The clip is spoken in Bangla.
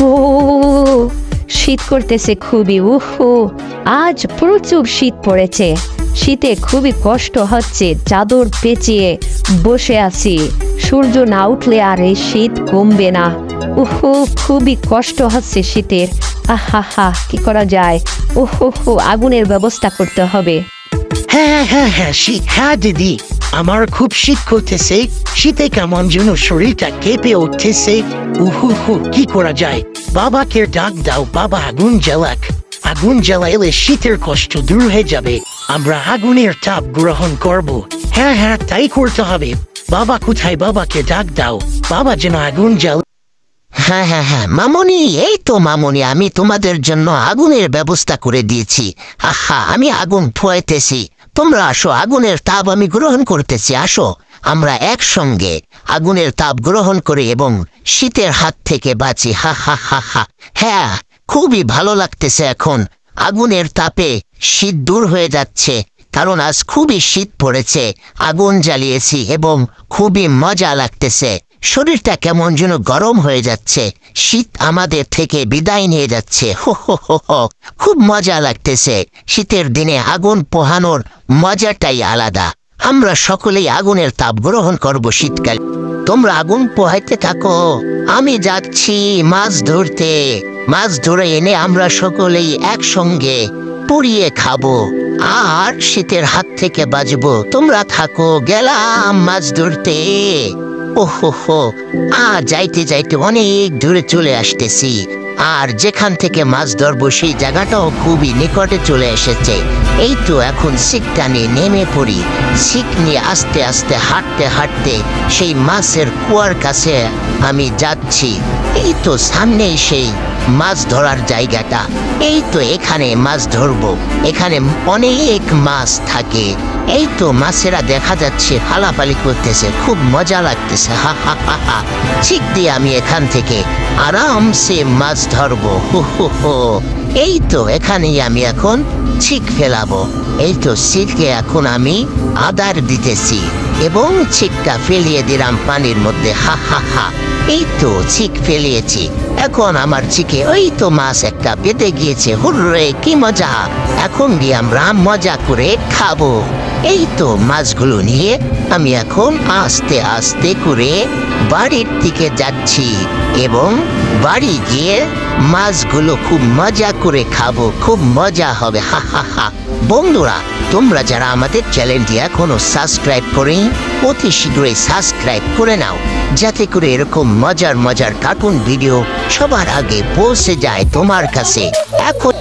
ও শীত করতেছে খুবই। উহু, আজ প্রচুর শীত পড়েছে। শীতে খুবই কষ্ট হচ্ছে, চাদর পেঁচিয়ে বসে আছি। সূর্য না উঠলে আর এই শীত কমবে না। উহু, খুবই কষ্ট হচ্ছে শীতের। আহা, কি করা যায়? ওহো, আগুনের ব্যবস্থা করতে হবে। হ্যাঁ শীত, হ্যাঁ দিদি, আমার খুব শীত করতেছে। শীতে কেমন যেন শরীরটা কেঁপে উঠতেছে। উহু, কি করা যায়? বাবাকে ডাক দাও, বাবা আগুন জ্বালাক। আগুন জ্বালাইলে শীতের কষ্ট দূর হয়ে যাবে। আমরা আগুনের তাপ গ্রহণ করব। হ্যাঁ, তাই করতে হবে। বাবা কোথায়? বাবাকে ডাক দাও, বাবা যেন আগুন জ্বাল। হ্যাঁ মামনি, এই তো মামনি, আমি তোমাদের জন্য আগুনের ব্যবস্থা করে দিয়েছি। আমি আগুন পোয়াইতেছি, তোমরা আসো, আগুনের তাপ আমি গ্রহণ করতেছি। আসো, আমরা একসঙ্গে আগুনের তাপ গ্রহণ করি এবং শীতের হাত থেকে বাঁচি। হা। হ্যাঁ, খুবই ভালো লাগতেছে এখন। আগুনের তাপে শীত দূর হয়ে যাচ্ছে, কারণ আজ খুবই শীত পড়েছে। আগুন জ্বালিয়েছি এবং খুবই মজা লাগতেছে। শরীরটা কেমন যেন গরম হয়ে যাচ্ছে। শীত আমাদের থেকে বিদায় নিয়ে যাচ্ছে। হো, খুব মজা লাগতেছে। শীতের দিনে আগুন পোহানোর মজাটাই আলাদা। আমরা সকলেই আগুনের তাপ গ্রহণ করব শীতকাল। তোমরা আগুন পোহাইতে থাকো, আমি যাচ্ছি মাছ ধরতে। মাছ ধরে এনে আমরা সকলেই একসঙ্গে পুড়িয়ে খাবো আর শীতের হাত থেকে বাঁচবো। তোমরা থাকো, গেলাম মাছ ধরতে। ওহো, যাইতে যাইতে অনেক দূরে চলে আসতেছি। আর যেখান থেকে মাছ ধরবো সেই জায়গাটাও খুবই নিকটে চলে এসেছে। এই তো এখন ছিকটা নিয়ে নেমে পড়ি। ছিক নিয়ে আস্তে আস্তে হাঁটতে সেই মাছের কুয়ার কাছে আমি যাচ্ছি। এই তো সামনেই সেই মাছ ধরার জায়গাটা। এই তো এখানে মাছ ধরবো। এখানে অনেক মাছ থাকে। এই তো মাছেরা দেখা যাচ্ছে ফালাফালি করতেছে, খুব মজা লাগতেছে। হা। ছিক দিয়ে আমি এখান থেকে আরামসে মাছ ধরবো। হো। এই তো এখানেই আমি এখন ছিক ফেলাবো। এই তো ছিকে এখন আমি আদার দিতেছি এবং ছিকটা ফেলিয়ে দিলাম পানির মধ্যে। হা। এই তো ছিক ফেলিয়েছি। এখন আমার ছিকে ওই তো মাছ একটা বেঁধে গিয়েছে। হুররে, কি মজা! এখন গিয়ে আমরা মজা করে খাবো। এই তো মাছগুলো নিয়ে আমি এখন আস্তে আস্তে করে বাড়ির দিকে যাচ্ছি এবং বাড়ি গিয়ে মাছগুলো খুব মজা করে খাবো। খুব মজা হবে। হা। বন্ধুরা, তোমরা যারা আমাদের চ্যানেলটি এখনো সাবস্ক্রাইব করেনি, অতি শীঘ্রই সাবস্ক্রাইব করে নাও, যাতে করে এরকম মজার কার্টুন ভিডিও সবার আগে পৌঁছে যায় তোমার কাছে। এখন